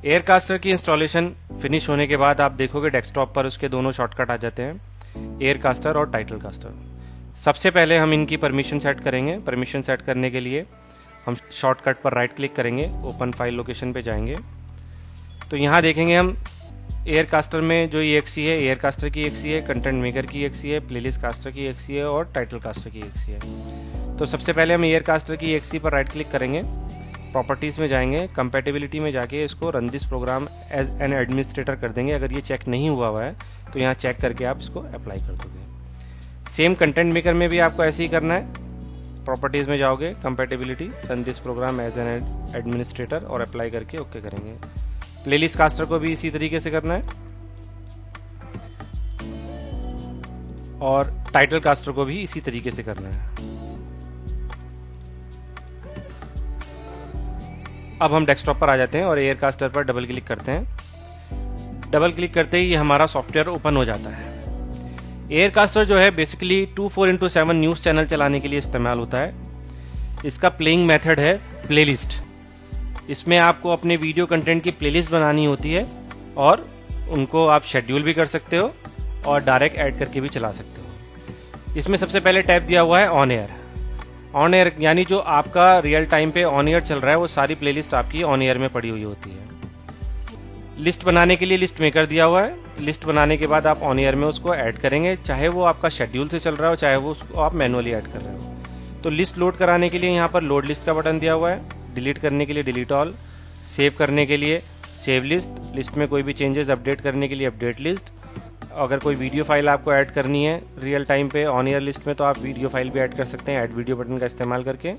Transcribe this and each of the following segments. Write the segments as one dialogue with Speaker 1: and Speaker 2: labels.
Speaker 1: एयरकास्टर की installation finish होने के बाद आप देखोगे डेस्कटॉप पर उसके दोनों शॉर्टकट आ जाते हैं, एयरकास्टर और टाइटल कास्टर। सबसे पहले हम इनकी परमिशन सेट करेंगे। परमिशन सेट करने के लिए हम शॉर्टकट पर राइट क्लिक करेंगे, ओपन फाइल लोकेशन पे जाएंगे तो यहाँ देखेंगे हम एयरकास्टर में जो EXE है, एयरकास्टर की EXE है, कंटेंट मेकर की EXE है, प्लेलिस्ट कास्टर की EXE है और टाइटल कास्टर की EXE है। तो सबसे पहले हम एयरकास्टर की EXE पर राइट क्लिक करेंगे, प्रॉपर्टीज़ में जाएंगे, कंपैटिबिलिटी में जाके इसको run this program as an administrator कर देंगे। अगर ये चेक नहीं हुआ है तो यहाँ चेक करके आप इसको अप्लाई कर दोगे। सेम कंटेंट मेकर में भी आपको ऐसे ही करना है, प्रॉपर्टीज़ में जाओगे, compatibility, run this program as an administrator और अप्लाई करके ओके करेंगे। प्लेलिस्ट कास्टर को भी इसी तरीके से करना है और टाइटल कास्टर को भी इसी तरीके से करना है। अब हम डेस्कटॉप पर आ जाते हैं और एयरकास्टर पर डबल क्लिक करते हैं। डबल क्लिक करते ही हमारा सॉफ्टवेयर ओपन हो जाता है। एयरकास्टर जो है बेसिकली 24/7 न्यूज चैनल चलाने के लिए इस्तेमाल होता है। इसका प्लेइंग मेथड है प्लेलिस्ट। इसमें आपको अपने वीडियो कंटेंट की प्लेलिस्ट बनानी होती है और उनको आप शेड्यूल भी कर सकते हो और डायरेक्ट ऐड करके भी चला सकते हो। इसमें सबसे पहले टैब दिया हुआ है ऑन एयर। ऑन एयर यानी जो आपका रियल टाइम पे ऑन एयर चल रहा है वो सारी प्लेलिस्ट आपकी ऑन एयर में पड़ी हुई होती है। लिस्ट बनाने के लिए लिस्ट मेकर दिया हुआ है। लिस्ट बनाने के बाद आप ऑन एयर में उसको ऐड करेंगे, चाहे वो आपका शेड्यूल से चल रहा हो, चाहे वो उसको आप मैनुअली ऐड कर रहे हो। तो लिस्ट लोड कराने के लिए यहाँ पर लोड लिस्ट का बटन दिया हुआ है, डिलीट करने के लिए डिलीट ऑल, सेव करने के लिए सेव लिस्ट, लिस्ट में कोई भी चेंजेस अपडेट करने के लिए अपडेट लिस्ट। अगर कोई वीडियो फाइल आपको ऐड करनी है रियल टाइम पे ऑन एयर लिस्ट में तो आप वीडियो फाइल भी ऐड कर सकते हैं ऐड वीडियो बटन का इस्तेमाल करके।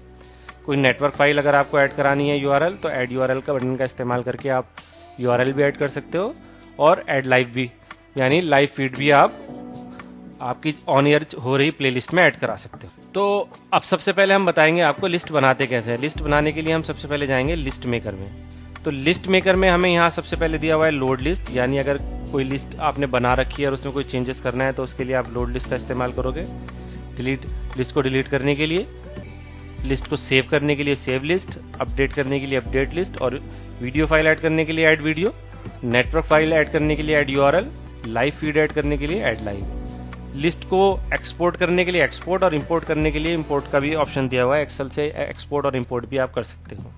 Speaker 1: कोई नेटवर्क फाइल अगर आपको ऐड करानी है URL तो ऐड URL का बटन का इस्तेमाल करके आप URL भी ऐड कर सकते हो और ऐड लाइव भी यानी लाइव फीड भी आप आपकी ऑन एयर हो रही प्लेलिस्ट में ऐड करा सकते हो। तो अब सबसे पहले हम बताएंगे आपको लिस्ट बनाते कैसे हैं। लिस्ट बनाने के लिए हम सबसे पहले जाएंगे लिस्ट मेकर में। तो लिस्ट मेकर में हमें यहाँ सबसे पहले दिया हुआ है लोड लिस्ट, यानी अगर कोई लिस्ट आपने बना रखी है और उसमें कोई चेंजेस करना है तो उसके लिए आप लोड लिस्ट का इस्तेमाल करोगे। डिलीट लिस्ट को डिलीट करने के लिए, लिस्ट को सेव करने के लिए सेव लिस्ट, अपडेट करने के लिए अपडेट लिस्ट और वीडियो फाइल ऐड करने के लिए add video, network file add करने के लिए add URL, live feed add करने के लिए ऐड लाइव। लिस्ट को एक्सपोर्ट करने के लिए एक्सपोर्ट और इंपोर्ट करने के लिए इंपोर्ट का भी ऑप्शन दिया हुआ है। एक्सेल से एक्सपोर्ट और इंपोर्ट भी आप कर सकते हो।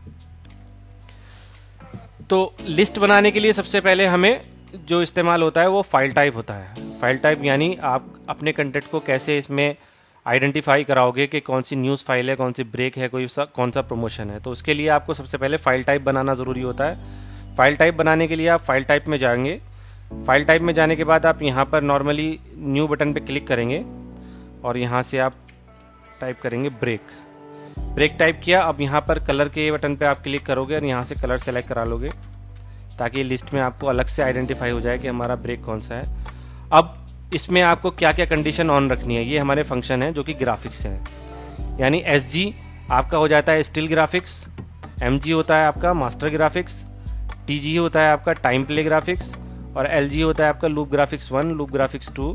Speaker 1: तो लिस्ट बनाने के लिए सबसे पहले हमें जो इस्तेमाल होता है वो फाइल टाइप होता है। फाइल टाइप यानी आप अपने कंटेंट को कैसे इसमें आइडेंटिफाई कराओगे कि कौन सी न्यूज़ फाइल है, कौन सी ब्रेक है, कौन सा प्रमोशन है। तो उसके लिए आपको सबसे पहले फाइल टाइप बनाना ज़रूरी होता है। फाइल टाइप बनाने के लिए आप फाइल टाइप में जाएंगे। फाइल टाइप में जाने के बाद आप यहाँ पर नॉर्मली न्यू बटन पे क्लिक करेंगे और यहाँ से आप टाइप करेंगे ब्रेक। ब्रेक टाइप किया, अब यहाँ पर कलर के बटन पे आप क्लिक करोगे और यहाँ से कलर सेलेक्ट करा लोगे ताकि लिस्ट में आपको अलग से आइडेंटिफाई हो जाए कि हमारा ब्रेक कौन सा है। अब इसमें आपको क्या क्या कंडीशन ऑन रखनी है, ये हमारे फंक्शन है जो कि ग्राफिक्स है। यानी SG आपका हो जाता है स्टिल ग्राफिक्स, MG होता है आपका मास्टर ग्राफिक्स, TG होता है आपका टाइम प्ले ग्राफिक्स और LG होता है आपका लूप ग्राफिक्स 1, लूप ग्राफिक्स 2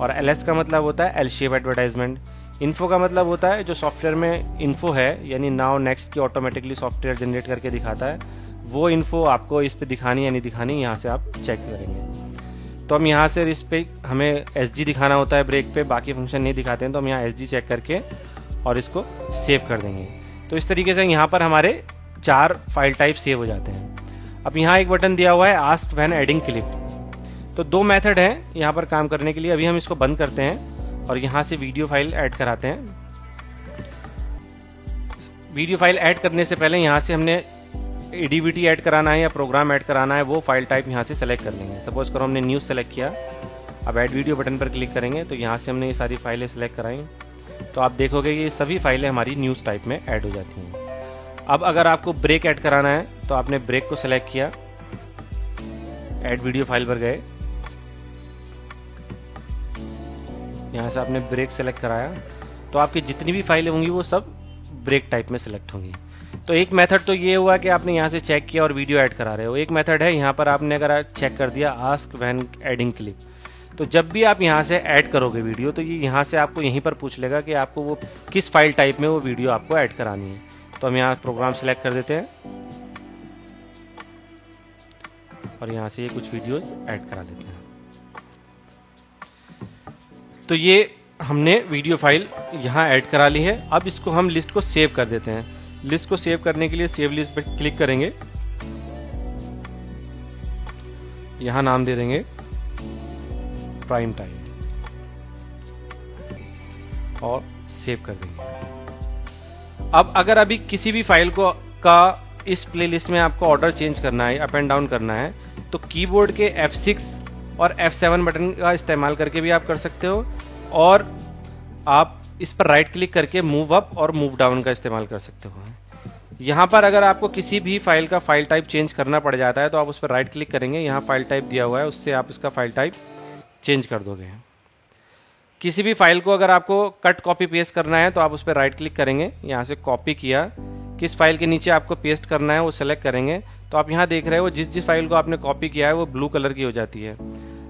Speaker 1: और LS का मतलब होता है एल शेप एडवर्टाइजमेंट। इन्फो का मतलब होता है जो सॉफ्टवेयर में इन्फो है यानी नाउ नेक्स्ट की ऑटोमेटिकली सॉफ्टवेयर जनरेट करके दिखाता है, वो इन्फो आपको इस पे दिखानी या नहीं दिखानी यहाँ से आप चेक करेंगे। तो हम यहाँ से इस पे हमें SG दिखाना होता है ब्रेक पे, बाकी फंक्शन नहीं दिखाते हैं तो हम यहाँ SG चेक करके और इसको सेव कर देंगे। तो इस तरीके से यहाँ पर हमारे 4 फाइल टाइप सेव हो जाते हैं। अब यहाँ एक बटन दिया हुआ है आस्क व्हेन एडिंग क्लिप। तो 2 मेथड हैं यहाँ पर काम करने के लिए। अभी हम इसको बंद करते हैं और यहाँ से वीडियो फाइल ऐड कराते हैं। वीडियो फाइल ऐड करने से पहले यहाँ से हमने ADVT ऐड कराना है या प्रोग्राम ऐड कराना है, वो फाइल टाइप यहाँ से सेलेक्ट कर लेंगे। सपोज करो हमने न्यूज़ सेलेक्ट किया, अब ऐड वीडियो बटन पर क्लिक करेंगे तो यहाँ से हमने ये सारी फाइलें सेलेक्ट कराई तो आप देखोगे ये सभी फाइलें हमारी न्यूज़ टाइप में ऐड हो जाती हैं। अब अगर आपको ब्रेक ऐड कराना है तो आपने ब्रेक को सेलेक्ट किया, ऐड वीडियो फाइल पर गए, यहाँ से आपने ब्रेक सेलेक्ट कराया तो आपकी जितनी भी फाइलें होंगी वो सब ब्रेक टाइप में सेलेक्ट होंगी। तो एक मेथड तो ये हुआ कि आपने यहाँ से चेक किया और वीडियो ऐड करा रहे हो। एक मेथड है यहाँ पर आपने अगर चेक कर दिया आस्क व्हेन एडिंग क्लिप, तो जब भी आप यहाँ से ऐड करोगे वीडियो तो ये यहाँ से आपको यहीं पर पूछ लेगा कि आपको वो किस फाइल टाइप में वो वीडियो आपको ऐड करानी है। तो हम यहाँ प्रोग्राम सेलेक्ट कर देते हैं और यहाँ से ये कुछ वीडियोस ऐड करा लेते हैं। तो ये हमने वीडियो फाइल यहाँ ऐड करा ली है। अब इसको हम लिस्ट को सेव कर देते हैं। लिस्ट को सेव करने के लिए सेव लिस्ट पर क्लिक करेंगे, यहाँ नाम दे देंगे प्राइम टाइम और सेव कर देंगे। अब अगर अभी किसी भी फाइल को का इस प्लेलिस्ट में आपको ऑर्डर चेंज करना है, अप एंड डाउन करना है, तो कीबोर्ड के F6 और F7 बटन का इस्तेमाल करके भी आप कर सकते हो, और आप इस पर राइट क्लिक करके मूव अप और मूव डाउन का इस्तेमाल कर सकते हो। यहाँ पर अगर आपको किसी भी फाइल का फाइल टाइप चेंज करना पड़ जाता है तो आप उस पर राइट क्लिक करेंगे, यहाँ फाइल टाइप दिया हुआ है, उससे आप इसका फाइल टाइप चेंज कर दोगे। किसी भी फाइल को अगर आपको कट कॉपी पेस्ट करना है तो आप उस पर राइट क्लिक करेंगे, यहाँ से कॉपी किया, किस फाइल के नीचे आपको पेस्ट करना है वो सेलेक्ट करेंगे, तो आप यहाँ देख रहे हो जिस फाइल को आपने कॉपी किया है वो ब्लू कलर की हो जाती है।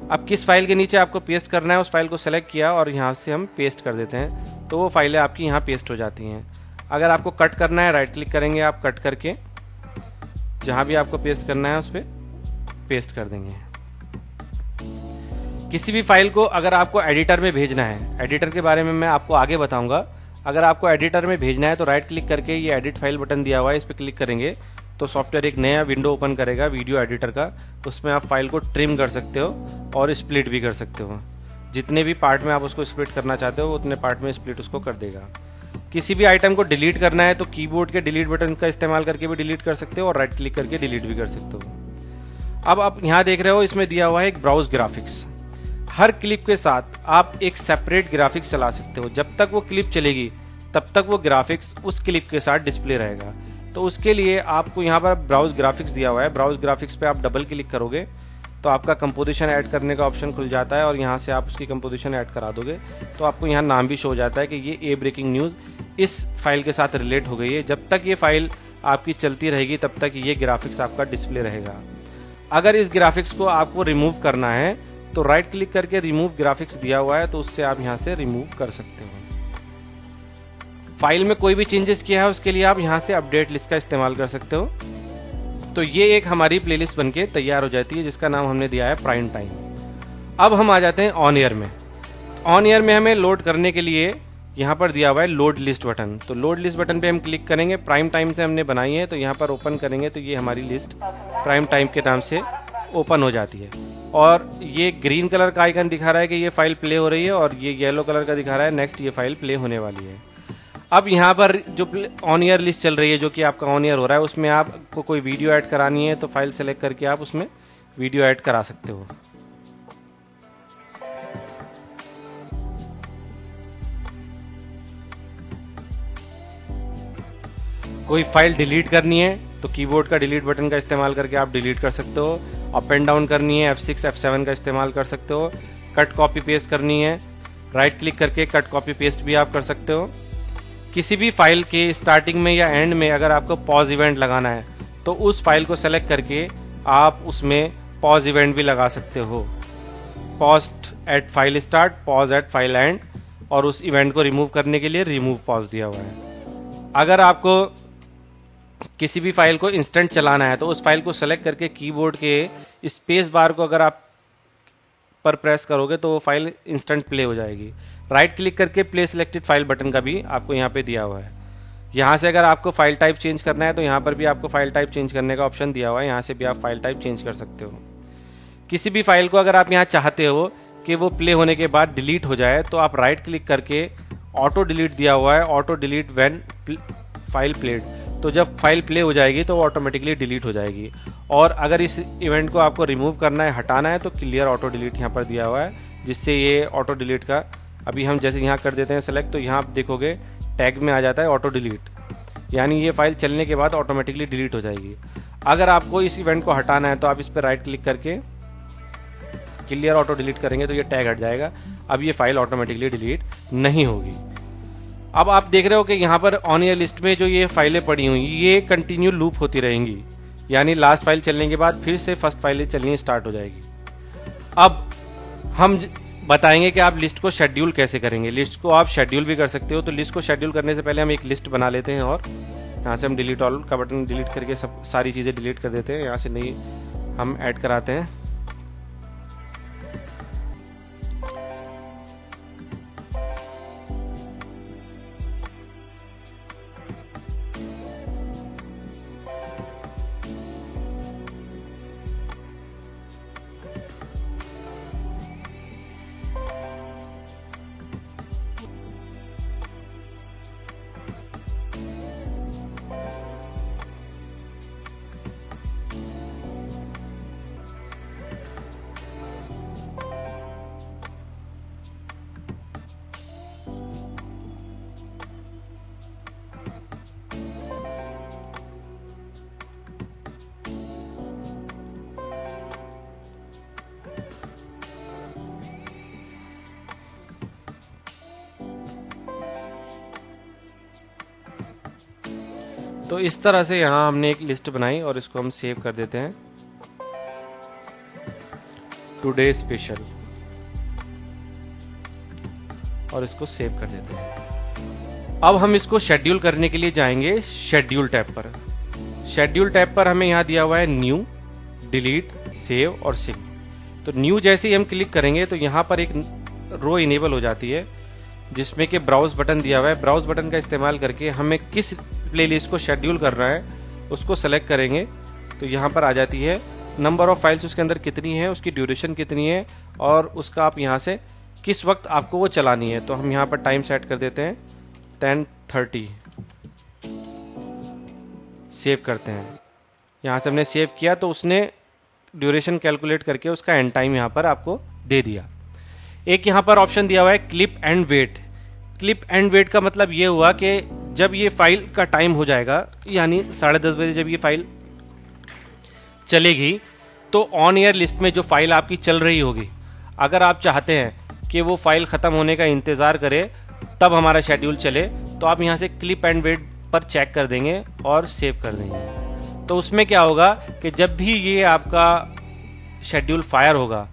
Speaker 1: अब किस फाइल के नीचे आपको पेस्ट करना है उस फाइल को सेलेक्ट किया और यहाँ से हम पेस्ट कर देते हैं, तो वो फाइलें आपकी यहाँ पेस्ट हो जाती हैं। अगर आपको कट करना है राइट क्लिक करेंगे, आप कट करके जहाँ भी आपको पेस्ट करना है उस पर पेस्ट कर देंगे। किसी भी फाइल को अगर आपको एडिटर में भेजना है, एडिटर के बारे में मैं आपको आगे बताऊंगा, अगर आपको एडिटर में भेजना है तो राइट क्लिक करके ये एडिट फाइल बटन दिया हुआ है, इस पर क्लिक करेंगे तो सॉफ्टवेयर एक नया विंडो ओपन करेगा वीडियो एडिटर का, उसमें आप फाइल को ट्रिम कर सकते हो और स्प्लिट भी कर सकते हो। जितने भी पार्ट में आप उसको स्प्लिट करना चाहते हो उतने पार्ट में स्प्लिट उसको कर देगा। किसी भी आइटम को डिलीट करना है तो कीबोर्ड के डिलीट बटन का इस्तेमाल करके भी डिलीट कर सकते हो और राइट क्लिक करके डिलीट भी कर सकते हो। अब आप यहाँ देख रहे हो इसमें दिया हुआ है एक ब्राउज ग्राफिक्स। हर क्लिप के साथ आप एक सेपरेट ग्राफिक्स चला सकते हो, जब तक वो क्लिप चलेगी तब तक वो ग्राफिक्स उस क्लिप के साथ डिस्प्ले रहेगा। तो उसके लिए आपको यहाँ पर ब्राउज ग्राफिक्स दिया हुआ है, ब्राउज ग्राफिक्स पे आप डबल क्लिक करोगे तो आपका कंपोजिशन ऐड करने का ऑप्शन खुल जाता है और यहाँ से आप उसकी कंपोजिशन ऐड करा दोगे तो आपको यहाँ नाम भी शो हो जाता है कि ये ए ब्रेकिंग न्यूज़ इस फाइल के साथ रिलेट हो गई है। जब तक ये फाइल आपकी चलती रहेगी तब तक ये ग्राफिक्स आपका डिस्प्ले रहेगा। अगर इस ग्राफिक्स को आपको रिमूव करना है तो राइट क्लिक करके रिमूव ग्राफिक्स दिया हुआ है, तो उससे आप यहाँ से रिमूव कर सकते हो। फाइल में कोई भी चेंजेस किया है उसके लिए आप यहाँ से अपडेट लिस्ट का इस्तेमाल कर सकते हो। तो ये एक हमारी प्लेलिस्ट बनके तैयार हो जाती है जिसका नाम हमने दिया है प्राइम टाइम। अब हम आ जाते हैं ऑन एयर में। ऑन एयर में हमें लोड करने के लिए यहाँ पर दिया हुआ है लोड लिस्ट बटन, तो लोड लिस्ट बटन पे हम क्लिक करेंगे। प्राइम टाइम से हमने बनाई है तो यहाँ पर ओपन करेंगे तो ये हमारी लिस्ट प्राइम टाइम के नाम से ओपन हो जाती है और ये ग्रीन कलर का आइकन दिखा रहा है कि ये फाइल प्ले हो रही है और ये येलो कलर का दिखा रहा है नेक्स्ट ये फाइल प्ले होने वाली है। अब यहाँ पर जो ऑन ईयर लिस्ट चल रही है जो कि आपका ऑन ईयर हो रहा है उसमें आपको कोई वीडियो ऐड करानी है तो फाइल सेलेक्ट करके आप उसमें वीडियो ऐड करा सकते हो। कोई फाइल डिलीट करनी है तो कीबोर्ड का डिलीट बटन का इस्तेमाल करके आप डिलीट कर सकते हो। अप एंड डाउन करनी है F6 F7 का इस्तेमाल कर सकते हो। कट कॉपी पेस्ट करनी है राइट क्लिक करके कट कॉपी पेस्ट भी आप कर सकते हो। किसी भी फाइल के स्टार्टिंग में या एंड में अगर आपको पॉज इवेंट लगाना है तो उस फाइल को सेलेक्ट करके आप उसमें पॉज इवेंट भी लगा सकते हो। Pause at file start, pause at file end, और उस इवेंट को रिमूव करने के लिए रिमूव पॉज दिया हुआ है। अगर आपको किसी भी फाइल को इंस्टेंट चलाना है तो उस फाइल को सेलेक्ट करके कीबोर्ड के स्पेस बार को अगर आप पर प्रेस करोगे तो वो फाइल इंस्टेंट प्ले हो जाएगी। राइट क्लिक करके प्ले सिलेक्टेड फाइल बटन का भी आपको यहाँ पे दिया हुआ है। यहाँ से अगर आपको फाइल टाइप चेंज करना है तो यहाँ पर भी आपको फाइल टाइप चेंज करने का ऑप्शन दिया हुआ है, यहाँ से भी आप फाइल टाइप चेंज कर सकते हो। किसी भी फाइल को अगर आप यहाँ चाहते हो कि वो प्ले होने के बाद डिलीट हो जाए तो आप राइट क्लिक करके ऑटो डिलीट दिया हुआ है, auto delete when file played, तो जब फाइल प्ले हो जाएगी तो वो ऑटोमेटिकली डिलीट हो जाएगी। और अगर इस इवेंट को आपको रिमूव करना है, हटाना है, तो क्लियर ऑटो डिलीट यहाँ पर दिया हुआ है जिससे ये ऑटो डिलीट का अभी हम जैसे यहाँ कर देते हैं सेलेक्ट तो यहाँ आप देखोगे टैग में आ जाता है ऑटो डिलीट, यानी ये फाइल चलने के बाद ऑटोमेटिकली डिलीट हो जाएगी। अगर आपको इस इवेंट को हटाना है तो आप इस पर राइट क्लिक करके क्लियर ऑटो डिलीट करेंगे तो ये टैग हट जाएगा। अब ये फाइल ऑटोमेटिकली डिलीट नहीं होगी। अब आप देख रहे हो कि यहाँ पर ऑन ईयर लिस्ट में जो ये फाइलें पड़ी हुई ये कंटिन्यू लूप होती रहेंगी, यानी लास्ट फाइल चलने के बाद फिर से फर्स्ट फाइल चलनी स्टार्ट हो जाएगी। अब हम बताएंगे कि आप लिस्ट को शेड्यूल कैसे करेंगे। लिस्ट को आप शेड्यूल भी कर सकते हो। तो लिस्ट को शेड्यूल करने से पहले हम एक लिस्ट बना लेते हैं और यहाँ से हम डिलीट ऑल का बटन डिलीट करके सब सारी चीज़ें डिलीट कर देते हैं। यहाँ से नहीं हम ऐड कराते हैं। तो इस तरह से यहाँ हमने एक लिस्ट बनाई और इसको हम सेव कर देते हैं, टुडे स्पेशल, और इसको सेव कर देते हैं। अब हम इसको शेड्यूल करने के लिए जाएंगे शेड्यूल टैब पर। शेड्यूल टैब पर हमें यहाँ दिया हुआ है न्यू, डिलीट, सेव और सिंक। तो न्यू जैसे ही हम क्लिक करेंगे तो यहाँ पर एक रो इनेबल हो जाती है जिसमें कि ब्राउज बटन दिया हुआ है। ब्राउज बटन का इस्तेमाल करके हमें किस प्लेलिस्ट को शेड्यूल करना है उसको सेलेक्ट करेंगे तो यहाँ पर आ जाती है नंबर ऑफ फाइल्स उसके अंदर कितनी है, उसकी ड्यूरेशन कितनी है और उसका आप यहाँ से किस वक्त आपको वो चलानी है। तो हम यहाँ पर टाइम सेट कर देते हैं 10:30, सेव करते हैं। यहाँ से हमने सेव किया तो उसने ड्यूरेशन कैलकुलेट करके उसका एंड टाइम यहाँ पर आपको दे दिया। एक यहाँ पर ऑप्शन दिया हुआ है clip end wait. Clip end wait का मतलब ये हुआ कि जब ये फाइल का टाइम हो जाएगा, यानी 10:30 बजे जब ये फाइल चलेगी तो ऑन एयर लिस्ट में जो फाइल आपकी चल रही होगी, अगर आप चाहते हैं कि वो फाइल खत्म होने का इंतजार करे तब हमारा शेड्यूल चले तो आप यहाँ से क्लिप एंड वेट पर चेक कर देंगे और सेव कर देंगे। तो उसमें क्या होगा कि जब भी ये आपका शेड्यूल फायर होगा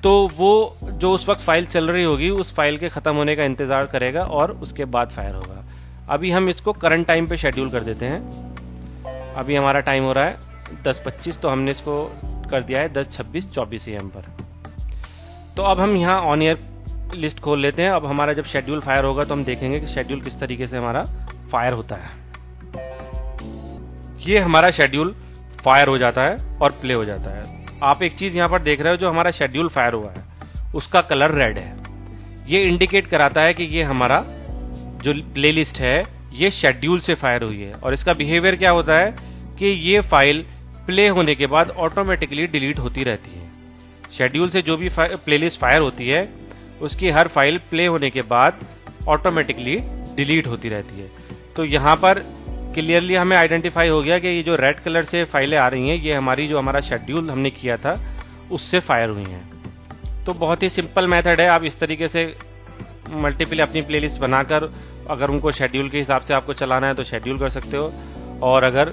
Speaker 1: तो वो जो उस वक्त फाइल चल रही होगी उस फाइल के ख़त्म होने का इंतज़ार करेगा और उसके बाद फायर होगा। अभी हम इसको करंट टाइम पे शेड्यूल कर देते हैं। अभी हमारा टाइम हो रहा है 10:25, तो हमने इसको कर दिया है 10:26-24 AM पर। तो अब हम यहाँ ऑन एयर लिस्ट खोल लेते हैं। अब हमारा जब शेड्यूल फायर होगा तो हम देखेंगे कि शेड्यूल किस तरीके से हमारा फायर होता है। ये हमारा शेड्यूल फायर हो जाता है और प्ले हो जाता है। आप एक चीज यहाँ पर देख रहे हो, जो हमारा शेड्यूल फायर हुआ है उसका कलर रेड है। ये इंडिकेट कराता है कि ये हमारा जो प्लेलिस्ट है ये शेड्यूल से फायर हुई है। और इसका बिहेवियर क्या होता है कि ये फाइल प्ले होने के बाद ऑटोमेटिकली डिलीट होती रहती है। शेड्यूल से जो भी प्लेलिस्ट फायर होती है उसकी हर फाइल प्ले होने के बाद ऑटोमेटिकली डिलीट होती रहती है। तो यहाँ पर क्लियरली हमें आइडेंटिफाई हो गया कि ये जो रेड कलर से फाइलें आ रही हैं ये हमारी जो हमारा शेड्यूल हमने किया था उससे फायर हुई हैं। तो बहुत ही सिंपल मेथड है। आप इस तरीके से मल्टीपल अपनी प्लेलिस्ट बनाकर अगर उनको शेड्यूल के हिसाब से आपको चलाना है तो शेड्यूल कर सकते हो, और अगर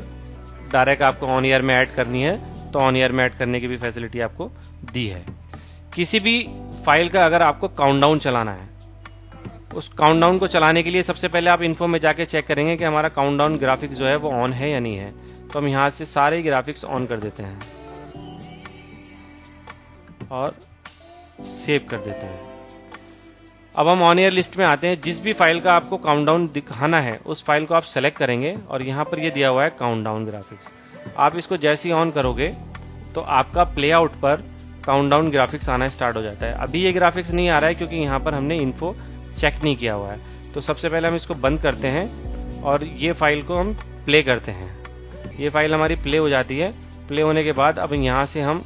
Speaker 1: डायरेक्ट आपको ऑन ईयर में ऐड करनी है तो ऑन ईयर में ऐड करने की भी फैसिलिटी आपको दी है। किसी भी फाइल का अगर आपको काउंटडाउन चलाना है, उस काउंटडाउन को चलाने के लिए सबसे पहले आप इन्फो में जाके चेक करेंगे कि हमारा काउंटडाउन ग्राफिक्स जो है वो ऑन है या नहीं है। तो हम यहाँ से सारे ग्राफिक्स ऑन कर देते हैं और सेव कर देते हैं। अब हम ऑन एयर लिस्ट में आते हैं। जिस भी फाइल का आपको काउंटडाउन दिखाना है उस फाइल को आप सेलेक्ट करेंगे और यहाँ पर ये दिया हुआ है काउंटडाउन ग्राफिक्स। आप इसको जैसे ही ऑन करोगे तो आपका प्लेआउट पर काउंटडाउन ग्राफिक्स आना स्टार्ट हो जाता है। अभी ये ग्राफिक्स नहीं आ रहा है क्योंकि यहाँ पर हमने इन्फो चेक नहीं किया हुआ है। तो सबसे पहले हम इसको बंद करते हैं और ये फाइल को हम प्ले करते हैं। ये फाइल हमारी प्ले हो जाती है। प्ले होने के बाद अब यहाँ से हम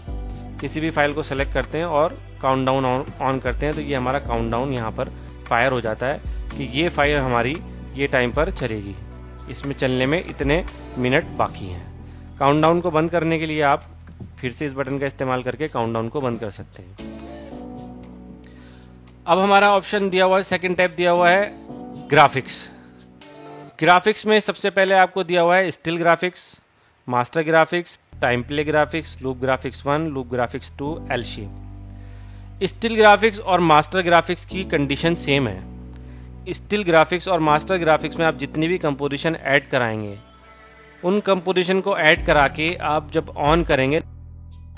Speaker 1: किसी भी फाइल को सेलेक्ट करते हैं और काउंटडाउन ऑन करते हैं तो ये हमारा काउंटडाउन यहाँ पर फायर हो जाता है कि ये फाइल हमारी ये टाइम पर चलेगी, इसमें चलने में इतने मिनट बाकी हैं। काउंटडाउन को बंद करने के लिए आप फिर से इस बटन का इस्तेमाल करके काउंटडाउन को बंद कर सकते हैं। अब हमारा ऑप्शन दिया हुआ है, सेकंड टैब दिया हुआ है ग्राफिक्स। ग्राफिक्स में सबसे पहले आपको दिया हुआ है still graphics, master graphics, time play graphics, loop graphics 1, loop graphics 2, L shape. Still graphics और मास्टर ग्राफिक्स की कंडीशन सेम है। स्टिल ग्राफिक्स और मास्टर ग्राफिक्स में आप जितनी भी कंपोजिशन ऐड कराएंगे उन कंपोजिशन को ऐड करा के आप जब ऑन करेंगे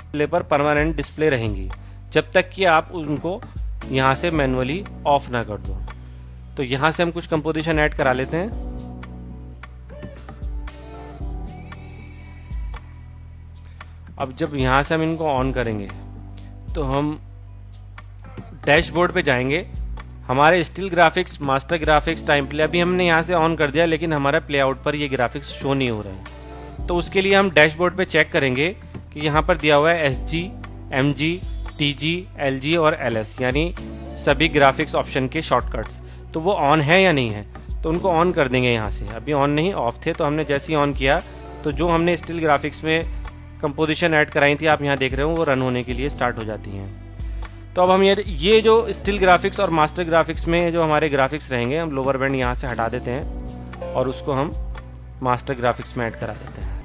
Speaker 1: डिस्प्ले पर परमानेंट डिस्प्ले रहेंगी जब तक कि आप उनको यहाँ से मैन्युअली ऑफ ना कर दो। तो यहाँ से हम कुछ कंपोजिशन ऐड करा लेते हैं। अब जब यहाँ से हम इनको ऑन करेंगे तो हम डैशबोर्ड पे जाएंगे। हमारे still graphics, master graphics, time play अभी हमने यहाँ से ऑन कर दिया, लेकिन हमारा प्लेआउट पर ये ग्राफिक्स शो नहीं हो रहे हैं। तो उसके लिए हम डैशबोर्ड पे चेक करेंगे कि यहाँ पर दिया हुआ है SG, MG, TG, LG और LS, यानी सभी ग्राफिक्स ऑप्शन के शॉर्टकट्स, तो वो ऑन है या नहीं है। तो उनको ऑन कर देंगे यहाँ से। अभी ऑन नहीं, ऑफ थे, तो हमने जैसे ही ऑन किया तो जो हमने स्टिल ग्राफिक्स में कंपोजिशन ऐड कराई थी, आप यहाँ देख रहे हो, वो रन होने के लिए स्टार्ट हो जाती हैं। तो अब हम ये जो स्टिल ग्राफिक्स और मास्टर ग्राफिक्स में जो हमारे ग्राफिक्स रहेंगे, हम लोअर बैंड यहाँ से हटा देते हैं और उसको हम मास्टर ग्राफिक्स में ऐड करा देते हैं।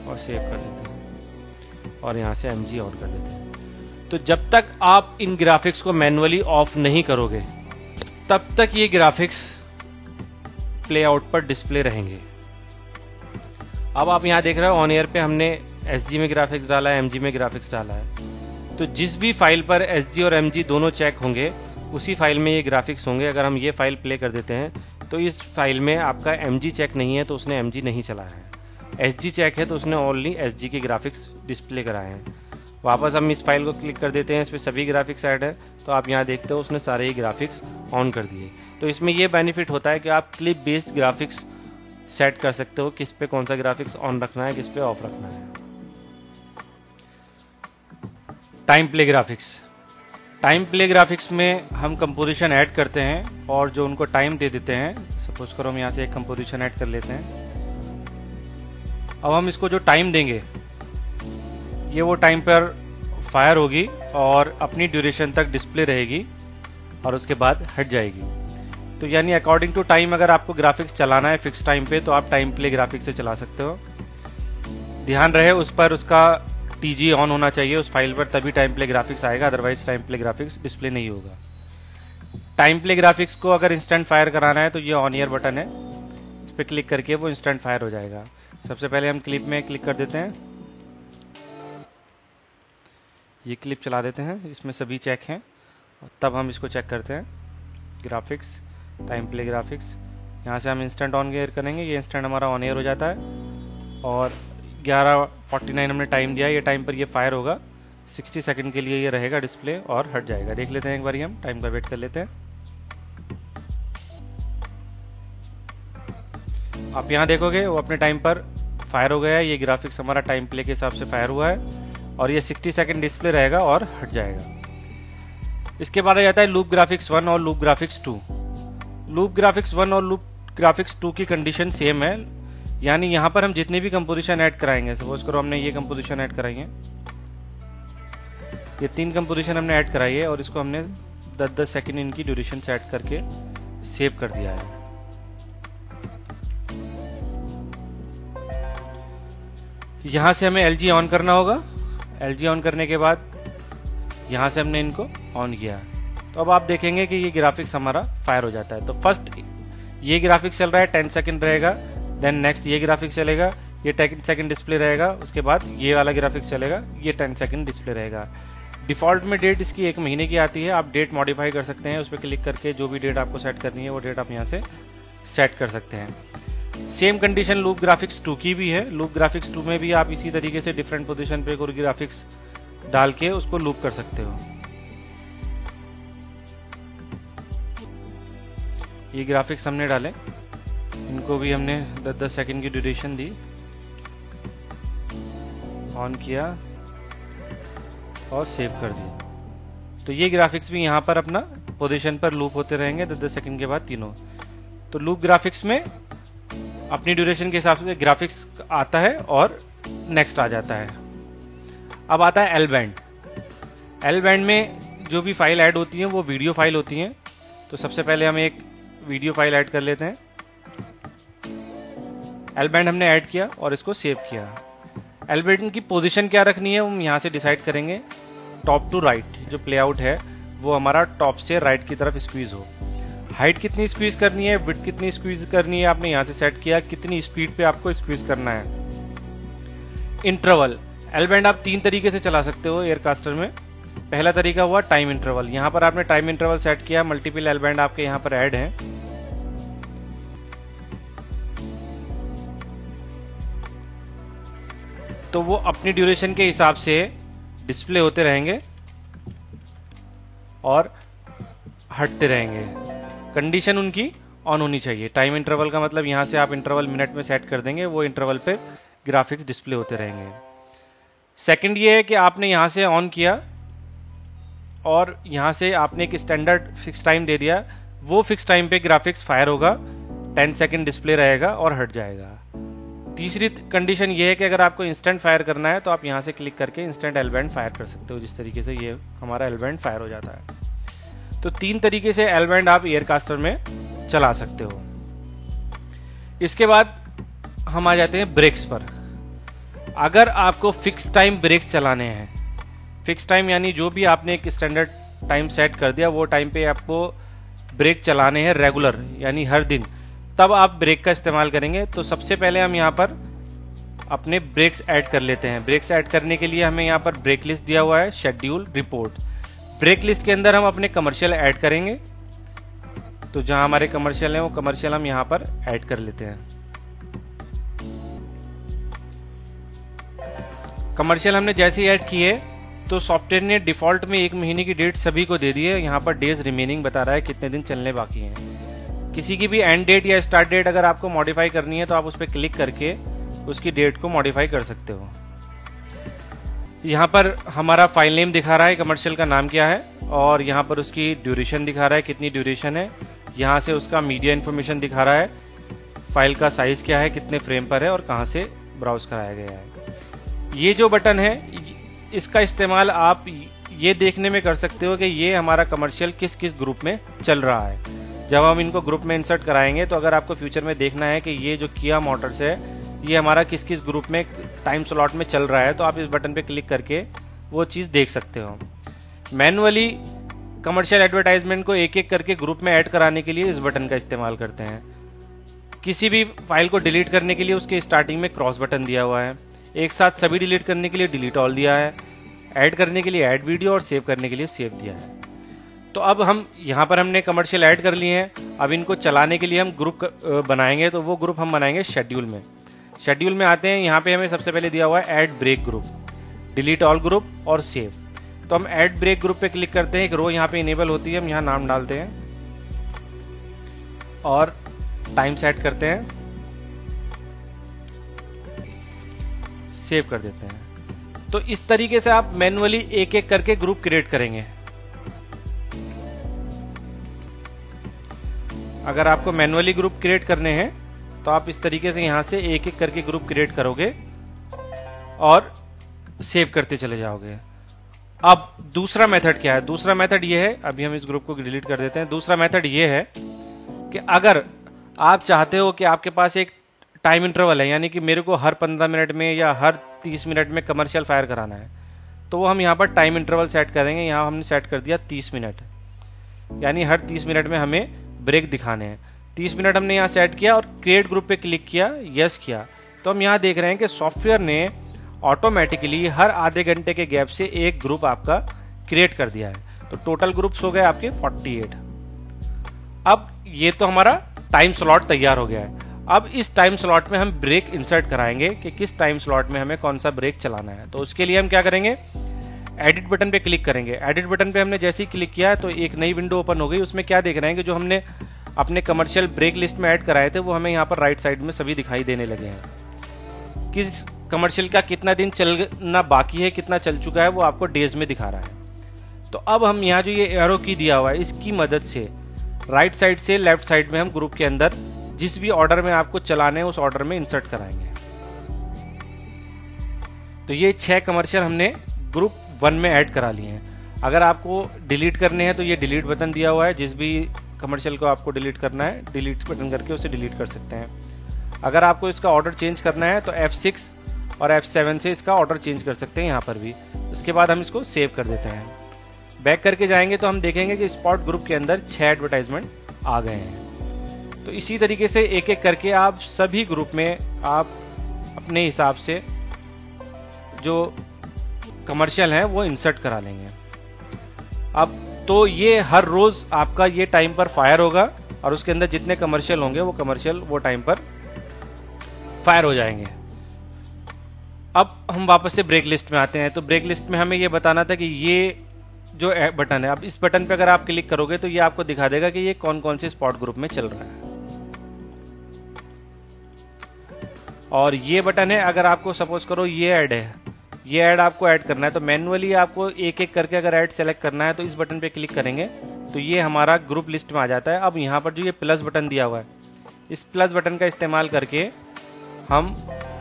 Speaker 1: और सेव कर देते हैं और यहाँ से MG ऑन कर देते हैं। तो जब तक आप इन ग्राफिक्स को मैन्युअली ऑफ नहीं करोगे तब तक ये ग्राफिक्स प्लेआउट पर डिस्प्ले रहेंगे। अब आप यहाँ देख रहे हो ऑन एयर पे हमने SG में ग्राफिक्स डाला है, MG में ग्राफिक्स डाला है। तो जिस भी फाइल पर SG और MG दोनों चेक होंगे उसी फाइल में ये ग्राफिक्स होंगे। अगर हम ये फाइल प्ले कर देते हैं तो इस फाइल में आपका MG चेक नहीं है तो उसने MG नहीं चलाया है, SG चेक है तो उसने ओनली SG के ग्राफिक्स डिस्प्ले कराए हैं। वापस हम इस फाइल को क्लिक कर देते हैं, इस पर सभी ग्राफिक्स ऐड है, तो आप यहाँ देखते हो उसने सारे ही ग्राफिक्स ऑन कर दिए। तो इसमें ये बेनिफिट होता है कि आप क्लिप बेस्ड ग्राफिक्स सेट कर सकते हो, किस पे कौन सा ग्राफिक्स ऑन रखना है, किस पे ऑफ रखना है। Time play graphics, time play graphics में हम कंपोजिशन ऐड करते हैं और जो उनको टाइम दे देते हैं। सपोज करो हम यहाँ से एक कंपोजिशन ऐड कर लेते हैं। अब हम इसको जो टाइम देंगे ये वो टाइम पर फायर होगी और अपनी ड्यूरेशन तक डिस्प्ले रहेगी और उसके बाद हट जाएगी। तो यानी अकॉर्डिंग टू टाइम अगर आपको ग्राफिक्स चलाना है फिक्स टाइम पे तो आप टाइम प्ले ग्राफिक्स से चला सकते हो। ध्यान रहे उस पर उसका TG ऑन होना चाहिए उस फाइल पर, तभी टाइम प्ले ग्राफिक्स आएगा, otherwise time play graphics display नहीं होगा। टाइम प्ले ग्राफिक्स को अगर इंस्टेंट फायर कराना है तो ये ऑन ईयर बटन है, इस पर क्लिक करके वो इंस्टेंट फायर हो जाएगा। सबसे पहले हम क्लिप में क्लिक कर देते हैं, ये क्लिप चला देते हैं, इसमें सभी चेक हैं, तब हम इसको चेक करते हैं। ग्राफिक्स, टाइम प्ले ग्राफिक्स, यहाँ से हम इंस्टेंट ऑन एयर करेंगे, ये इंस्टेंट हमारा ऑन एयर हो जाता है। और 11:49 हमने टाइम दिया, ये टाइम पर ये फायर होगा, 60 सेकंड के लिए ये रहेगा डिस्प्ले और हट जाएगा। देख लेते हैं एक बार, हम टाइम का वेट कर लेते हैं। आप यहाँ देखोगे वो अपने टाइम पर फायर हो गया, ये ग्राफिक्स हमारा टाइम प्ले के हिसाब से फायर हुआ है और ये 60 सेकंड डिस्प्ले रहेगा और हट जाएगा। इसके बाद आ जाता है लूप ग्राफिक्स 1 और लूप ग्राफिक्स 2। लूप ग्राफिक्स 1 और लूप ग्राफिक्स 2 की कंडीशन सेम है, यानी यहाँ पर हम जितने भी कंपोजिशन ऐड कराएंगे, सपोज करो हमने ये कंपोजिशन ऐड कराई है, ये 3 कंपोजिशन हमने ऐड कराई है और इसको हमने 10-10 सेकंड इनकी ड्यूरेशन सेट करके सेव कर दिया है। यहाँ से हमें LG ऑन करना होगा, LG ऑन करने के बाद यहाँ से हमने इनको ऑन किया, तो अब आप देखेंगे कि ये ग्राफिक्स हमारा फायर हो जाता है। तो फर्स्ट ये ग्राफिक्स चल रहा है, 10 सेकंड रहेगा, देन नेक्स्ट ये ग्राफिक्स चलेगा, ये 10 सेकंड डिस्प्ले रहेगा, उसके बाद ये वाला ग्राफिक्स चलेगा, ये 10 सेकंड डिस्प्ले रहेगा। डिफॉल्ट में डेट इसकी 1 महीने की आती है, आप डेट मॉडिफाई कर सकते हैं, उस पर क्लिक करके जो भी डेट आपको सेट करनी है वो डेट आप यहाँ से सेट कर सकते हैं। सेम कंडीशन लूप ग्राफिक्स 2 की भी है। लूप ग्राफिक्स 2 में भी आप इसी तरीके से डिफरेंट पोजीशन पे कोई ग्राफिक्स डाल के उसको लूप कर सकते हो। ये ग्राफिक्स हमने डाले, इनको भी हमने 10-10 सेकंड की ड्यूरेशन दी, ऑन किया और सेव कर दिया। तो ये ग्राफिक्स भी यहाँ पर अपना पोजीशन पर लूप होते रहेंगे 10-10 सेकंड के बाद तीनों। तो लूप ग्राफिक्स में अपनी ड्यूरेशन के हिसाब से ग्राफिक्स आता है और नेक्स्ट आ जाता है। अब आता है एल बैंड। एल बैंड में जो भी फाइल ऐड होती हैं वो वीडियो फाइल होती हैं। तो सबसे पहले हम एक वीडियो फाइल ऐड कर लेते हैं। एल बैंड हमने ऐड किया और इसको सेव किया। एल बैंड की पोजीशन क्या रखनी है हम यहाँ से डिसाइड करेंगे। टॉप टू राइट जो प्लेआउट है वो हमारा टॉप से राइट की तरफ स्क्वीज हो। हाइट कितनी स्क्वीज करनी है, विड्थ कितनी स्क्वीज करनी है, आपने यहाँ से सेट किया, कितनी स्पीड पे आपको स्क्वीज करना है। इंटरवल, एल बैंड आप 3 तरीके से चला सकते हो एयरकास्टर में। पहला तरीका हुआ टाइम इंटरवल, यहाँ पर आपने टाइम इंटरवल सेट किया, मल्टीपल एल बैंड आपके यहाँ पर ऐड हैं। तो वो अपनी ड्यूरेशन के हिसाब से डिस्प्ले होते रहेंगे और हटते रहेंगे। कंडीशन उनकी ऑन होनी चाहिए। टाइम इंटरवल का मतलब यहां से आप इंटरवल मिनट में सेट कर देंगे, वो इंटरवल पे ग्राफिक्स डिस्प्ले होते रहेंगे। सेकंड ये है कि आपने यहां से ऑन किया और यहां से आपने एक स्टैंडर्ड फिक्स टाइम दे दिया, वो फिक्स टाइम पे ग्राफिक्स फायर होगा, 10 सेकंड डिस्प्ले रहेगा और हट जाएगा। तीसरी कंडीशन ये है कि अगर आपको इंस्टेंट फायर करना है तो आप यहां से क्लिक करके इंस्टेंट एल बैंड फायर कर सकते हो, जिस तरीके से ये हमारा एल बैंड फायर हो जाता है। तो 3 तरीके से एल बैंड आप एयरकास्टर में चला सकते हो। इसके बाद हम आ जाते हैं ब्रेक्स पर। अगर आपको फिक्स टाइम ब्रेक्स चलाने हैं, फिक्स टाइम यानी जो भी आपने एक स्टैंडर्ड टाइम सेट कर दिया वो टाइम पे आपको ब्रेक चलाने हैं रेगुलर, यानी हर दिन, तब आप ब्रेक का इस्तेमाल करेंगे। तो सबसे पहले हम यहाँ पर अपने ब्रेक्स ऐड कर लेते हैं। ब्रेक्स ऐड करने के लिए हमें यहाँ पर ब्रेक लिस्ट दिया हुआ है, शेड्यूल, रिपोर्ट। ब्रेक लिस्ट के अंदर हम अपने कमर्शियल ऐड करेंगे। तो जहां हमारे कमर्शियल हैं वो कमर्शियल हम यहां पर ऐड कर लेते हैं। कमर्शियल हमने जैसे ही ऐड किए तो सॉफ्टवेयर ने डिफॉल्ट में 1 महीने की डेट सभी को दे दी है। यहाँ पर डेज रिमेनिंग बता रहा है कितने दिन चलने बाकी हैं। किसी की भी एंड डेट या स्टार्ट डेट अगर आपको मॉडिफाई करनी है तो आप उस पर क्लिक करके उसकी डेट को मॉडिफाई कर सकते हो। यहाँ पर हमारा फाइल नेम दिखा रहा है कमर्शियल का नाम क्या है, और यहाँ पर उसकी ड्यूरेशन दिखा रहा है कितनी ड्यूरेशन है। यहाँ से उसका मीडिया इन्फॉर्मेशन दिखा रहा है, फाइल का साइज क्या है, कितने फ्रेम पर है और कहाँ से ब्राउज कराया गया है। ये जो बटन है इसका इस्तेमाल आप ये देखने में कर सकते हो कि ये हमारा कमर्शियल किस किस ग्रुप में चल रहा है। जब हम इनको ग्रुप में इंसर्ट कराएंगे तो अगर आपको फ्यूचर में देखना है कि ये जो किया मोटर्स है ये हमारा किस किस ग्रुप में टाइम स्लॉट में चल रहा है, तो आप इस बटन पे क्लिक करके वो चीज़ देख सकते हो। मैनुअली कमर्शियल एडवर्टाइजमेंट को एक एक करके ग्रुप में ऐड कराने के लिए इस बटन का इस्तेमाल करते हैं। किसी भी फाइल को डिलीट करने के लिए उसके स्टार्टिंग में क्रॉस बटन दिया हुआ है। एक साथ सभी डिलीट करने के लिए डिलीट ऑल दिया है। ऐड करने के लिए ऐड वीडियो और सेव करने के लिए सेव दिया है। तो अब हम यहाँ पर हमने कमर्शियल ऐड कर लिए हैं। अब इनको चलाने के लिए हम ग्रुप बनाएंगे, तो वो ग्रुप हम बनाएंगे शेड्यूल में। शेड्यूल में आते हैं, यहाँ पे हमें सबसे पहले दिया हुआ है add break group, delete all group और सेव। तो हम ऐड ब्रेक ग्रुप पे क्लिक करते हैं, एक रो यहाँ पे इनेबल होती है, हम यहाँ नाम डालते हैं और टाइम सेट करते हैं, सेव कर देते हैं। तो इस तरीके से आप मैन्युअली एक एक करके ग्रुप क्रिएट करेंगे। अगर आपको मैन्युअली ग्रुप क्रिएट करने हैं तो आप इस तरीके से यहां से एक एक करके ग्रुप क्रिएट करोगे और सेव करते चले जाओगे। अब दूसरा मेथड क्या है? दूसरा मेथड ये है, अभी हम इस ग्रुप को डिलीट कर देते हैं। दूसरा मेथड ये है कि अगर आप चाहते हो कि आपके पास एक टाइम इंटरवल है, यानी कि मेरे को हर 15 मिनट में या हर 30 मिनट में कमर्शियल फायर कराना है, तो वो हम यहाँ पर टाइम इंटरवल सेट करेंगे। यहाँ हमने सेट कर दिया 30 मिनट, यानी हर 30 मिनट में हमें ब्रेक दिखाने हैं। 30 मिनट हमने यहाँ सेट किया और क्रिएट ग्रुप पे क्लिक किया, यस किया, तो हम यहाँ देख रहे हैं कि सॉफ्टवेयर ने ऑटोमेटिकली हर आधे घंटे के गैप से एक ग्रुप आपका क्रिएट कर दिया है। तो टोटल ग्रुप्स हो गए आपके 48। अब ये तो हमारा टाइम स्लॉट तैयार हो गया है। अब इस टाइम स्लॉट में हम ब्रेक इंसर्ट कराएंगे कि किस टाइम स्लॉट में हमें कौन सा ब्रेक चलाना है। तो उसके लिए हम क्या करेंगे, एडिट बटन पे क्लिक करेंगे। एडिट बटन पे हमने जैसे ही क्लिक किया तो एक नई विंडो ओपन हो गई। उसमें क्या देख रहे हैं कि जो हमने अपने कमर्शियल ब्रेक लिस्ट में ऐड कराए थे वो हमें यहाँ पर राइट साइड में सभी दिखाई देने लगे हैं। किस कमर्शियल का कितना दिन चलना बाकी है, कितना चल चुका है, वो आपको डेज में दिखा रहा है। तो अब हम यहाँ जो ये एरो की दिया हुआ है इसकी मदद से राइट साइड से लेफ्ट साइड में हम ग्रुप के अंदर जिस भी ऑर्डर में आपको चलाने हैं उस ऑर्डर में इंसर्ट कराएंगे। तो ये 6 कमर्शियल हमने ग्रुप 1 में ऐड करा लिए हैं। अगर आपको डिलीट करने हैं तो ये डिलीट बटन दिया हुआ है, जिस भी कमर्शियल को आपको डिलीट करना है डिलीट बटन करके उसे डिलीट कर सकते हैं। अगर आपको इसका ऑर्डर चेंज करना है तो F6 और F7 से इसका ऑर्डर चेंज कर सकते हैं यहाँ पर भी। उसके बाद हम इसको सेव कर देते हैं। बैक करके जाएंगे तो हम देखेंगे कि स्पॉट ग्रुप के अंदर 6 एडवर्टाइजमेंट आ गए हैं। तो इसी तरीके से एक एक करके आप सभी ग्रुप में आप अपने हिसाब से जो कमर्शियल हैं वो इंसर्ट करा लेंगे। अब तो ये हर रोज आपका ये टाइम पर फायर होगा और उसके अंदर जितने कमर्शियल होंगे वो कमर्शियल वो टाइम पर फायर हो जाएंगे। अब हम वापस से ब्रेक लिस्ट में आते हैं। तो ब्रेक लिस्ट में हमें ये बताना था कि ये जो बटन है, अब इस बटन पे अगर आप क्लिक करोगे तो ये आपको दिखा देगा कि ये कौन कौन से स्पॉट ग्रुप में चल रहा है। और ये बटन है, अगर आपको सपोज करो ये ऐड है, ये ऐड आपको ऐड करना है तो मैन्युअली आपको एक एक करके अगर ऐड सेलेक्ट करना है तो इस बटन पे क्लिक करेंगे तो ये हमारा ग्रुप लिस्ट में आ जाता है। अब यहाँ पर जो ये प्लस बटन दिया हुआ है, इस प्लस बटन का इस्तेमाल करके हम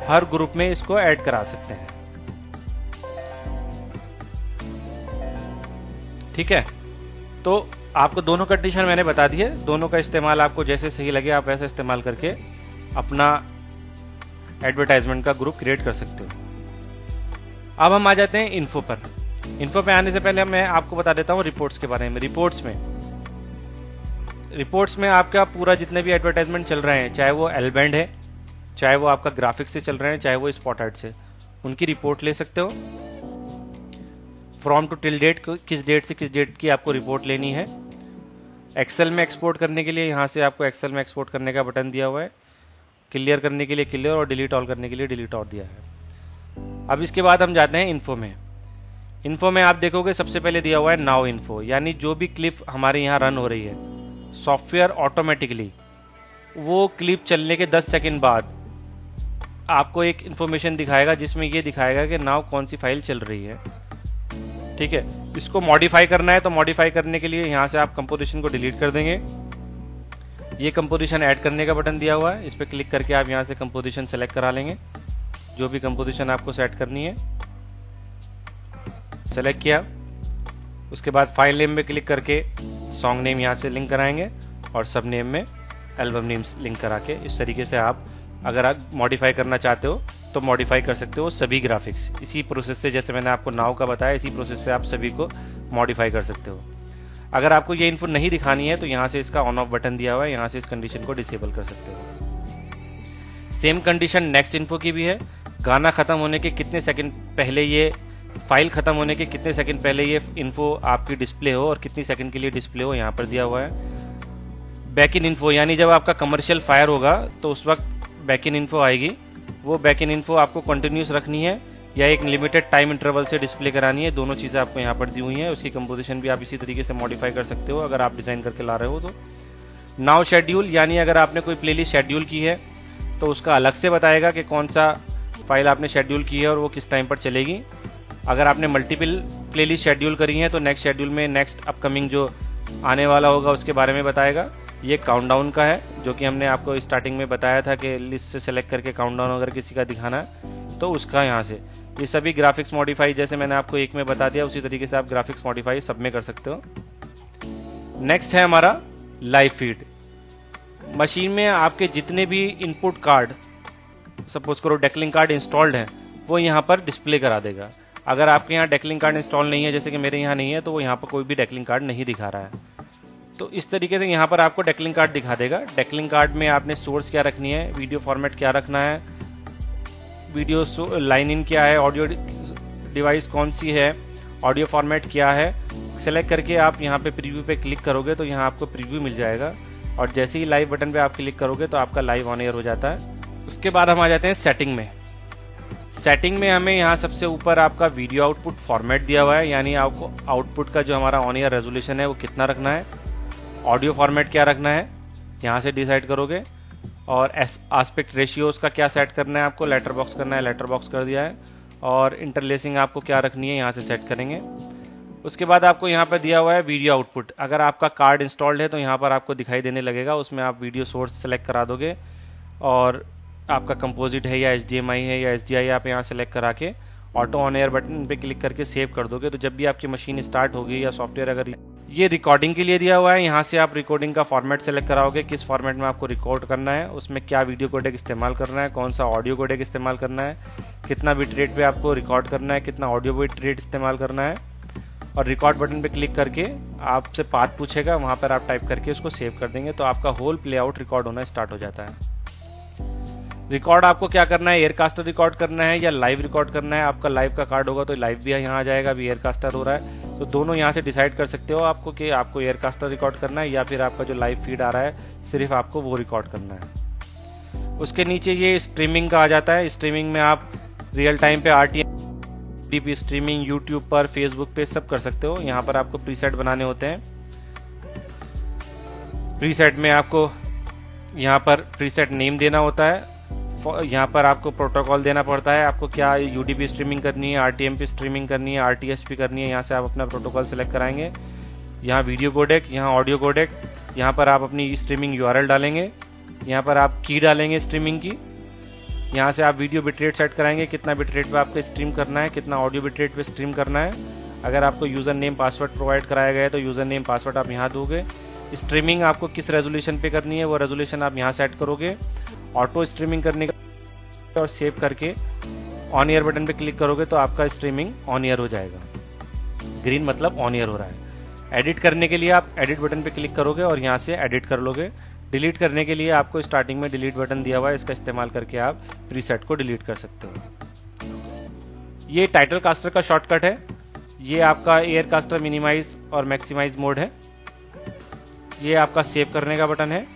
Speaker 1: हर ग्रुप में इसको ऐड करा सकते हैं। ठीक है, तो आपको दोनों कंडीशन मैंने बता दी है, दोनों का इस्तेमाल आपको जैसे सही लगे आप वैसे इस्तेमाल करके अपना एडवर्टाइजमेंट का ग्रुप क्रिएट कर सकते हो। अब हम आ जाते हैं इन्फो पर। इन्फो पे आने से पहले मैं आपको बता देता हूँ रिपोर्ट्स के बारे में। रिपोर्ट्स में आपका पूरा जितने भी एडवर्टाइजमेंट चल रहे हैं, चाहे वो एलबैंड है, चाहे वो आपका ग्राफिक्स से चल रहे हैं, चाहे वो स्पॉटलाइट से, उनकी रिपोर्ट ले सकते हो। फ्रॉम टू टिल डेट, किस डेट से किस डेट की आपको रिपोर्ट लेनी है। एक्सेल में एक्सपोर्ट करने के लिए यहाँ से आपको एक्सेल में एक्सपोर्ट करने का बटन दिया हुआ है, क्लियर करने के लिए क्लियर और डिलीट ऑल करने के लिए डिलीट ऑल दिया है। अब इसके बाद हम जाते हैं इन्फो में। इन्फो में आप देखोगे सबसे पहले दिया हुआ है नाउ इन्फो, यानी जो भी क्लिप हमारे यहाँ रन हो रही है, सॉफ्टवेयर ऑटोमेटिकली वो क्लिप चलने के 10 सेकंड बाद आपको एक इंफॉर्मेशन दिखाएगा जिसमें ये दिखाएगा कि नाउ कौन सी फाइल चल रही है। ठीक है, इसको मॉडिफाई करना है तो मॉडिफाई करने के लिए यहाँ से आप कंपोजिशन को डिलीट कर देंगे। ये कंपोजिशन ऐड करने का बटन दिया हुआ है, इस पर क्लिक करके आप यहाँ से कंपोजिशन सेलेक्ट करा लेंगे, जो भी कंपोजिशन आपको सेट करनी है। सेलेक्ट किया, उसके बाद फाइल नेम में क्लिक करके सॉन्ग नेम यहाँ से लिंक कराएंगे और सब नेम में एल्बम नेम लिंक करा के इस तरीके से आप अगर आप मॉडिफाई करना चाहते हो तो मॉडिफाई कर सकते हो सभी ग्राफिक्स। इसी प्रोसेस से, जैसे मैंने आपको नाउ का बताया, इसी प्रोसेस से आप सभी को मॉडिफाई कर सकते हो। अगर आपको ये इन्फो नहीं दिखानी है तो यहाँ से इसका ऑन ऑफ बटन दिया हुआ है, यहाँ से इस कंडीशन को डिसेबल कर सकते हो। सेम कंडीशन नेक्स्ट इन्फो की भी है। गाना खत्म होने के कितने सेकंड पहले ये फाइल खत्म होने के कितने सेकंड पहले ये इन्फो आपकी डिस्प्ले हो और कितनी सेकंड के लिए डिस्प्ले हो, यहाँ पर दिया हुआ है। बैक इन इन्फो, यानी जब आपका कमर्शियल फायर होगा तो उस वक्त बैक इन इन्फो आएगी। वो बैक इन इन्फो आपको कंटिन्यूस रखनी है या एक लिमिटेड टाइम इंटरवल से डिस्प्ले करानी है, दोनों चीज़ें आपको यहाँ पर दी हुई हैं। उसकी कंपोजिशन भी आप इसी तरीके से मॉडिफाई कर सकते हो अगर आप डिज़ाइन करके ला रहे हो तो। नाउ शेड्यूल, यानी अगर आपने कोई प्लेलिस्ट शेड्यूल की है तो उसका अलग से बताएगा कि कौन सा फाइल आपने शेड्यूल की है और वो किस टाइम पर चलेगी। अगर आपने मल्टीपल प्लेलिस्ट शेड्यूल करी है तो नेक्स्ट शेड्यूल में नेक्स्ट अपकमिंग जो आने वाला होगा उसके बारे में बताएगा। ये काउंटडाउन का है, जो कि हमने आपको स्टार्टिंग में बताया था कि लिस्ट से सेलेक्ट करके काउंटडाउन अगर किसी का दिखाना है तो उसका यहाँ से। ये सभी ग्राफिक्स मॉडिफाई जैसे मैंने आपको एक में बता दिया, उसी तरीके से आप ग्राफिक्स मॉडिफाई सब में कर सकते हो। नेक्स्ट है हमारा लाइव फीड। मशीन में आपके जितने भी इनपुट कार्ड, सपोज करो डेकलिंग कार्ड इंस्टॉल्ड है, वो यहाँ पर डिस्प्ले करा देगा। अगर आपके यहाँ डेकलिंग कार्ड इंस्टॉल नहीं है, जैसे कि मेरे यहाँ नहीं है, तो वो यहाँ पर कोई भी डेकलिंग कार्ड नहीं दिखा रहा है। तो इस तरीके से यहाँ पर आपको डेकलिंग कार्ड दिखा देगा। डेकलिंग कार्ड में आपने सोर्स क्या रखनी है, वीडियो फॉर्मेट क्या रखना है, वीडियो लाइन इन क्या है, ऑडियो डिवाइस कौन सी है, ऑडियो फॉर्मेट क्या है, सेलेक्ट करके आप यहाँ पे प्रीव्यू पे क्लिक करोगे तो यहाँ आपको प्रीव्यू मिल जाएगा। और जैसे ही लाइव बटन पे आप क्लिक करोगे तो आपका लाइव ऑन एयर हो जाता है। उसके बाद हम आ जाते हैं सेटिंग में। सेटिंग में हमें यहाँ सबसे ऊपर आपका वीडियो आउटपुट फॉर्मेट दिया हुआ है, यानी आपको आउटपुट का जो हमारा ऑन एयर रेजोल्यूशन है वो कितना रखना है, ऑडियो फॉर्मेट क्या रखना है, यहाँ से डिसाइड करोगे। और एस्पेक्ट रेशियोज का क्या सेट करना है, आपको लेटर बॉक्स करना है, लेटर बॉक्स कर दिया है। और इंटरलेसिंग आपको क्या रखनी है, यहाँ से सेट करेंगे। उसके बाद आपको यहाँ पर दिया हुआ है वीडियो आउटपुट। अगर आपका कार्ड इंस्टॉल्ड है तो यहाँ पर आपको दिखाई देने लगेगा, उसमें आप वीडियो सोर्स सेलेक्ट करा दोगे और आपका कंपोजिट है या HDMI है या SDI आप यहाँ सेलेक्ट करा के ऑटो ऑन एयर बटन पे क्लिक करके सेव कर दोगे। तो जब भी आपकी मशीन स्टार्ट होगी या सॉफ्टवेयर, अगर ये रिकॉर्डिंग के लिए दिया हुआ है, यहाँ से आप रिकॉर्डिंग का फॉर्मेट सेलेक्ट कराओगे, किस फॉर्मेट में आपको रिकॉर्ड करना है, उसमें क्या वीडियो कोडेक इस्तेमाल करना है, कौन सा ऑडियो कोडेक इस्तेमाल करना है, कितना बिट रेट पे आपको रिकॉर्ड करना है, कितना ऑडियो बिट रेट इस्तेमाल करना है। और रिकॉर्ड बटन पे क्लिक करके आपसे पाथ पूछेगा, वहाँ पर आप टाइप करके उसको सेव कर देंगे तो आपका होल प्लेआउट रिकॉर्ड होना स्टार्ट हो जाता है। रिकॉर्ड आपको क्या करना है, एयरकास्टर रिकॉर्ड करना है या लाइव रिकॉर्ड करना है। आपका लाइव का कार्ड होगा तो लाइव भी यहाँ आ जाएगा, अभी एयरकास्टर हो रहा है, तो दोनों यहाँ से डिसाइड कर सकते हो आपको कि आपको एयरकास्टर रिकॉर्ड करना है या फिर आपका जो लाइव फीड आ रहा है सिर्फ आपको वो रिकॉर्ड करना है। उसके नीचे ये स्ट्रीमिंग का आ जाता है। स्ट्रीमिंग में आप रियल टाइम पे RTM स्ट्रीमिंग यूट्यूब पर, फेसबुक पे सब कर सकते हो। यहाँ पर आपको प्रीसेट बनाने होते हैं। प्रीसेट में आपको यहाँ पर प्रीसेट नेम देना होता है, यहाँ पर आपको प्रोटोकॉल देना पड़ता है, आपको क्या UDP स्ट्रीमिंग करनी है, RTM पे स्ट्रीमिंग करनी है, RTS पे करनी है। यहाँ से आप अपना प्रोटोकॉल सेलेक्ट कराएंगे। यहाँ वीडियो कोडेक, यहाँ ऑडियो कोडेक, यहाँ पर आप अपनी स्ट्रीमिंग URL डालेंगे, यहाँ पर आप की डालेंगे स्ट्रीमिंग की। यहाँ से आप वीडियो बिटरेट सेट कराएंगे, कितना बिटरेट पे आपको स्ट्रीम करना है, कितना ऑडियो बिटरेट पे स्ट्रीम करना है। अगर आपको यूज़र नेम पासवर्ड प्रोवाइड कराया गया है तो यूज़र नेम पासवर्ड आप यहाँ दोगे। स्ट्रीमिंग आपको किस रेजोल्यूशन पे करनी है वो रेजोल्यूशन आप यहाँ सेट करोगे। ऑटो स्ट्रीमिंग करने का और सेव करके ऑन ईयर बटन पे क्लिक करोगे तो आपका स्ट्रीमिंग ऑन ईयर हो जाएगा। ग्रीन मतलब ऑन ईयर हो रहा है। एडिट करने के लिए आप एडिट बटन पे क्लिक करोगे और यहाँ से एडिट कर लोगे। डिलीट करने के लिए आपको स्टार्टिंग में डिलीट बटन दिया हुआ है, इसका इस्तेमाल करके आप प्रीसेट को डिलीट कर सकते हो। ये टाइटल कास्टर का शॉर्टकट है। ये आपका एयर कास्टर मिनिमाइज और मैक्सिमाइज मोड है। ये आपका सेव करने का बटन है।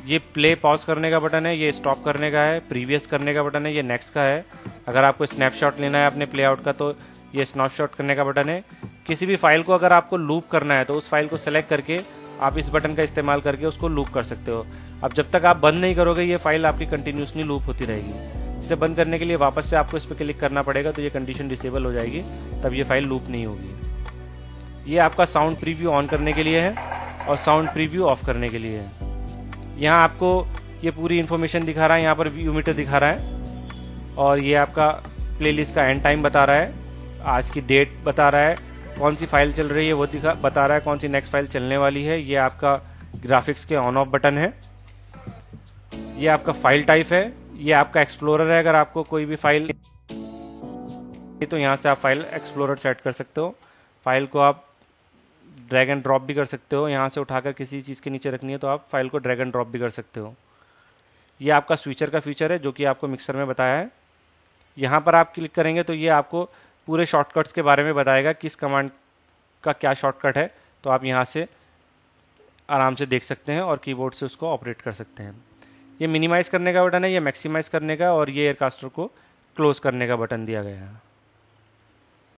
Speaker 1: ये प्ले पॉज करने का बटन है। ये स्टॉप करने का है। प्रीवियस करने का बटन है। ये नेक्स्ट का है। अगर आपको स्नैपशॉट लेना है अपने प्ले आउट का तो ये स्नैपशॉट करने का बटन है। किसी भी फाइल को अगर आपको लूप करना है तो उस फाइल को सेलेक्ट करके आप इस बटन का इस्तेमाल करके उसको लूप कर सकते हो। अब जब तक आप बंद नहीं करोगे ये फाइल आपकी कंटिन्यूसली लूप होती रहेगी। इसे बंद करने के लिए वापस से आपको इस पर क्लिक करना पड़ेगा तो ये कंडीशन डिसेबल हो जाएगी, तब ये फाइल लूप नहीं होगी। ये आपका साउंड प्रीव्यू ऑन करने के लिए है और साउंड प्रीव्यू ऑफ करने के लिए है। यहाँ आपको ये पूरी इन्फॉर्मेशन दिखा रहा है। यहाँ पर व्यू मीटर दिखा रहा है और ये आपका प्लेलिस्ट का एंड टाइम बता रहा है, आज की डेट बता रहा है, कौन सी फाइल चल रही है वो बता रहा है, कौन सी नेक्स्ट फाइल चलने वाली है। ये आपका ग्राफिक्स के ऑन ऑफ बटन है। ये आपका फाइल टाइप है। ये आपका एक्सप्लोरर है। अगर आपको कोई भी फाइल तो यहाँ से आप फाइल एक्सप्लोरर सेट कर सकते हो। फाइल को आप ड्रैग एंड ड्रॉप भी कर सकते हो। यहाँ से उठाकर किसी चीज़ के नीचे रखनी है तो आप फाइल को ड्रैग एंड ड्रॉप भी कर सकते हो। ये आपका स्विचर का फीचर है जो कि आपको मिक्सर में बताया है। यहाँ पर आप क्लिक करेंगे तो ये आपको पूरे शॉर्टकट्स के बारे में बताएगा, किस कमांड का क्या शॉर्टकट है, तो आप यहाँ से आराम से देख सकते हैं और कीबोर्ड से उसको ऑपरेट कर सकते हैं। ये मिनिमाइज़ करने का बटन है, ये मैक्सिमाइज़ करने का, और ये एयरकास्टर को क्लोज करने का बटन दिया गया है।